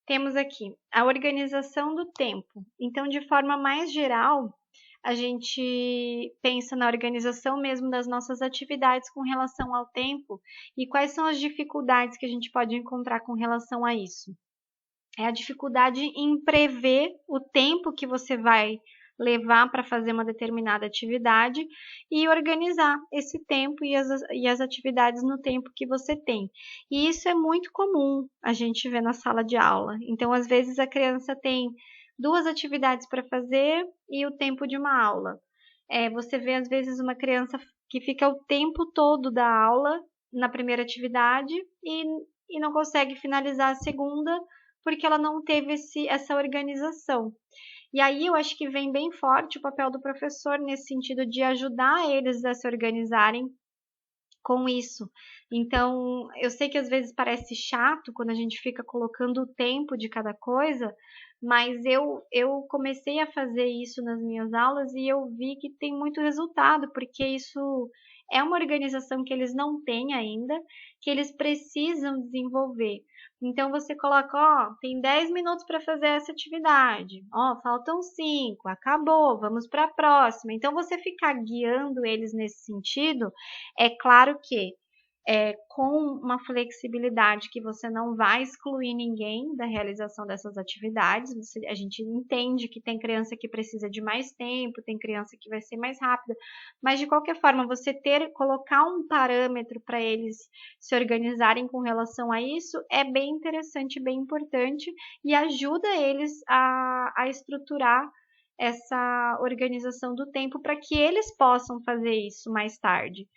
temos aqui a organização do tempo. Então, de forma mais geral, a gente pensa na organização mesmo das nossas atividades com relação ao tempo e quais são as dificuldades que a gente pode encontrar com relação a isso. É a dificuldade em prever o tempo que você vai levar para fazer uma determinada atividade e organizar esse tempo e as atividades no tempo que você tem. E isso é muito comum a gente ver na sala de aula. Então, às vezes, a criança tem 2 atividades para fazer e o tempo de uma aula. Você vê, às vezes, uma criança que fica o tempo todo da aula na primeira atividade e não consegue finalizar a segunda porque ela não teve essa organização. E aí eu acho que vem bem forte o papel do professor nesse sentido de ajudar eles a se organizarem com isso. Então, eu sei que às vezes parece chato quando a gente fica colocando o tempo de cada coisa, mas eu comecei a fazer isso nas minhas aulas e eu vi que tem muito resultado, porque isso é uma organização que eles não têm ainda, que eles precisam desenvolver. Então, você coloca, ó, tem 10 minutos para fazer essa atividade, ó, faltam 5, acabou, vamos para a próxima. Então, você ficar guiando eles nesse sentido, é claro que com uma flexibilidade que você não vai excluir ninguém da realização dessas atividades. A gente entende que tem criança que precisa de mais tempo, tem criança que vai ser mais rápida, mas de qualquer forma, colocar um parâmetro para eles se organizarem com relação a isso é bem interessante, bem importante e ajuda eles a estruturar essa organização do tempo para que eles possam fazer isso mais tarde.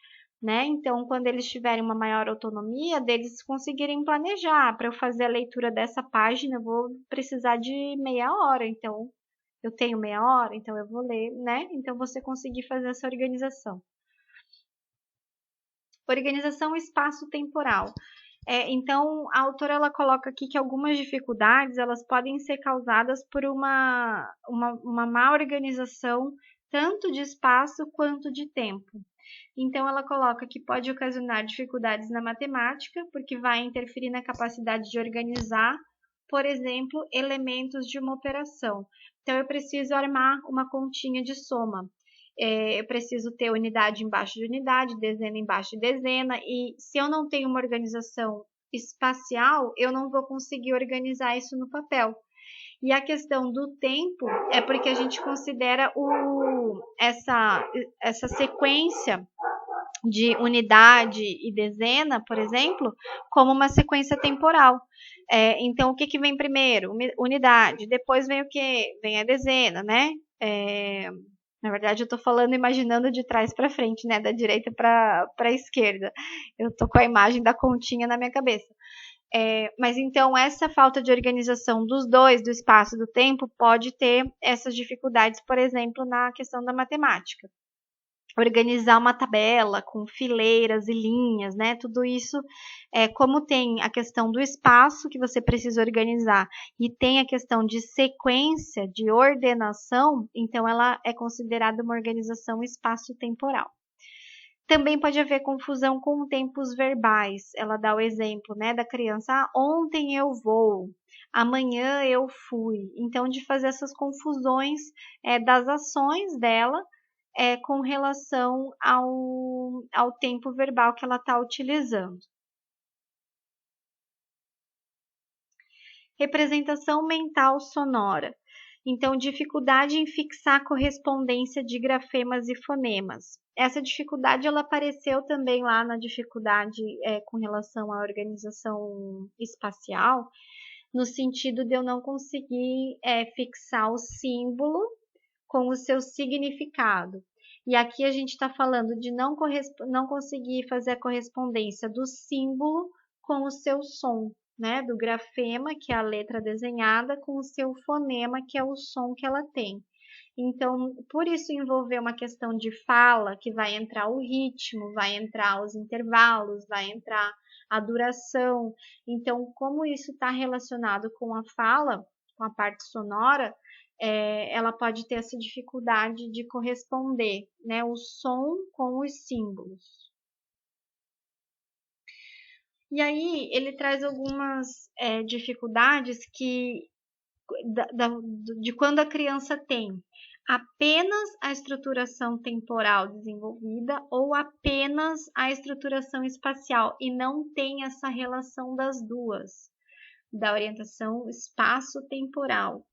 Né? Então, quando eles tiverem uma maior autonomia, deles conseguirem planejar. Para eu fazer a leitura dessa página, eu vou precisar de meia hora. Então, eu tenho meia hora, então eu vou ler, né? Então, você conseguir fazer essa organização. Organização espaço-temporal. Então, a autora ela coloca aqui que algumas dificuldades elas podem ser causadas por uma má organização tanto de espaço quanto de tempo. Então, ela coloca que pode ocasionar dificuldades na matemática, porque vai interferir na capacidade de organizar, por exemplo, elementos de uma operação. Então, eu preciso armar uma continha de soma. Eu preciso ter unidade embaixo de unidade, dezena embaixo de dezena, e se eu não tenho uma organização espacial, eu não vou conseguir organizar isso no papel. E a questão do tempo é porque a gente considera essa sequência de unidade e dezena, por exemplo, como uma sequência temporal. Então, o que vem primeiro? Unidade. Depois vem o quê? Vem a dezena, né? Na verdade, eu estou falando, imaginando de trás para frente, né? Da direita para a esquerda. Eu estou com a imagem da continha na minha cabeça. Mas então, essa falta de organização dos dois, do espaço e do tempo, pode ter essas dificuldades, por exemplo, na questão da matemática. Organizar uma tabela com fileiras e linhas, né? Tudo isso, como tem a questão do espaço que você precisa organizar e tem a questão de sequência, de ordenação, então ela é considerada uma organização espaço-temporal. Também pode haver confusão com tempos verbais. Ela dá o exemplo, né, da criança, ontem eu vou, amanhã eu fui. Então, de fazer essas confusões das ações dela com relação ao tempo verbal que ela está utilizando. Representação mental sonora. Então, dificuldade em fixar correspondência de grafemas e fonemas. Essa dificuldade ela apareceu também lá na dificuldade com relação à organização espacial, no sentido de eu não conseguir fixar o símbolo com o seu significado. E aqui a gente está falando de não conseguir fazer a correspondência do símbolo com o seu som, né? Do grafema, que é a letra desenhada, com o seu fonema, que é o som que ela tem. Então, por isso envolver uma questão de fala, que vai entrar o ritmo, vai entrar os intervalos, vai entrar a duração. Então, como isso está relacionado com a fala, com a parte sonora, ela pode ter essa dificuldade de corresponder, né, o som com os símbolos. E aí ele traz algumas dificuldades de quando a criança tem apenas a estruturação temporal desenvolvida ou apenas a estruturação espacial e não tem essa relação das duas, da orientação espaço-temporal.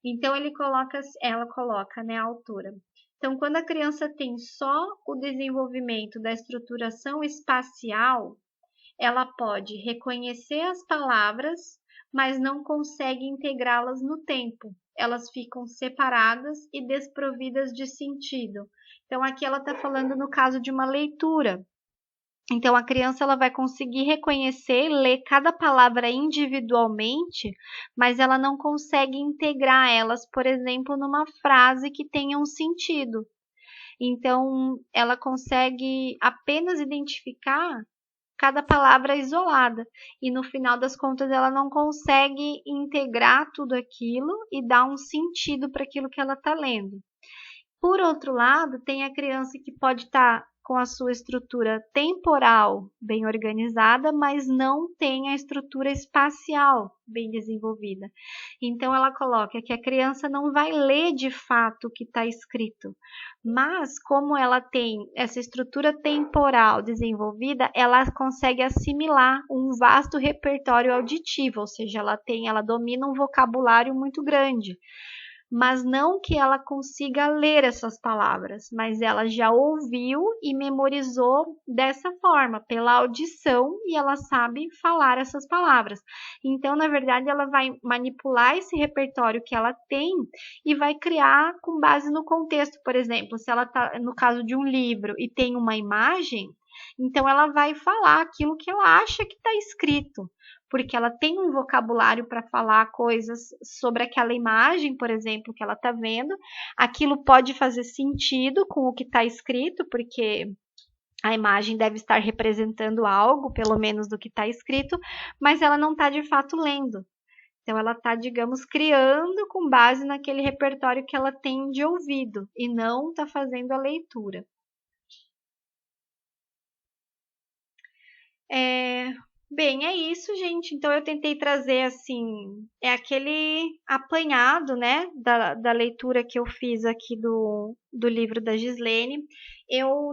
Então ela coloca, né, a autora. Então, quando a criança tem só o desenvolvimento da estruturação espacial, ela pode reconhecer as palavras, mas não consegue integrá-las no tempo. Elas ficam separadas e desprovidas de sentido. Então, aqui ela está falando no caso de uma leitura. Então, a criança ela vai conseguir reconhecer, ler cada palavra individualmente, mas ela não consegue integrar elas, por exemplo, numa frase que tenha um sentido. Então, ela consegue apenas identificar cada palavra isolada e no final das contas ela não consegue integrar tudo aquilo e dar um sentido para aquilo que ela está lendo. Por outro lado, tem a criança que pode estar com a sua estrutura temporal bem organizada, mas não tem a estrutura espacial bem desenvolvida. Então, ela coloca que a criança não vai ler de fato o que está escrito, mas como ela tem essa estrutura temporal desenvolvida, ela consegue assimilar um vasto repertório auditivo, ou seja, ela domina um vocabulário muito grande. Mas não que ela consiga ler essas palavras, mas ela já ouviu e memorizou dessa forma, pela audição, e ela sabe falar essas palavras. Então, na verdade, ela vai manipular esse repertório que ela tem e vai criar com base no contexto. Por exemplo, se ela está no caso de um livro e tem uma imagem, então ela vai falar aquilo que ela acha que está escrito, porque ela tem um vocabulário para falar coisas sobre aquela imagem, por exemplo, que ela está vendo. Aquilo pode fazer sentido com o que está escrito, porque a imagem deve estar representando algo, pelo menos do que está escrito, mas ela não está de fato lendo. Então, ela está, digamos, criando com base naquele repertório que ela tem de ouvido e não está fazendo a leitura. Bem, é isso, gente. Então, eu tentei trazer, assim, aquele apanhado, né, da leitura que eu fiz aqui do livro da Gislene. Eu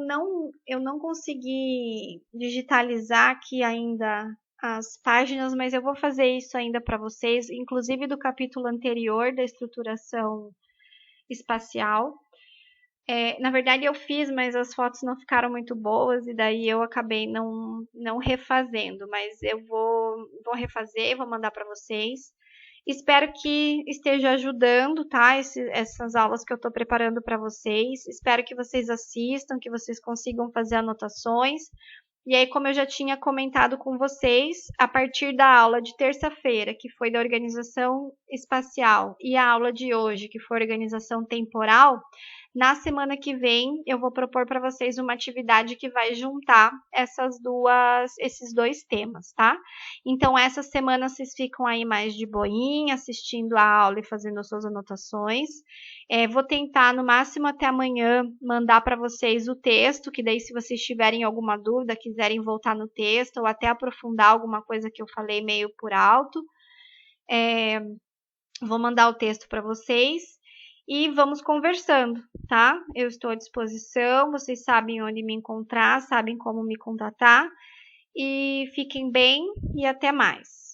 não consegui digitalizar aqui ainda as páginas, mas eu vou fazer isso ainda para vocês, inclusive do capítulo anterior da estruturação espacial. Na verdade eu fiz, mas as fotos não ficaram muito boas e daí eu acabei não refazendo, mas eu vou refazer, vou mandar para vocês. Espero que esteja ajudando, tá? Essas aulas que eu estou preparando para vocês. Espero que vocês assistam, que vocês consigam fazer anotações. E aí, como eu já tinha comentado com vocês, a partir da aula de terça-feira, que foi da organização espacial, e a aula de hoje, que foi organização temporal, na semana que vem eu vou propor para vocês uma atividade que vai juntar esses dois temas, tá? Então, essa semana vocês ficam aí mais de boinha, assistindo a aula e fazendo as suas anotações. Vou tentar, no máximo até amanhã, mandar para vocês o texto, que daí se vocês tiverem alguma dúvida, quiserem voltar no texto ou até aprofundar alguma coisa que eu falei meio por alto, vou mandar o texto para vocês e vamos conversando, tá? Eu estou à disposição, vocês sabem onde me encontrar, sabem como me contatar e fiquem bem e até mais.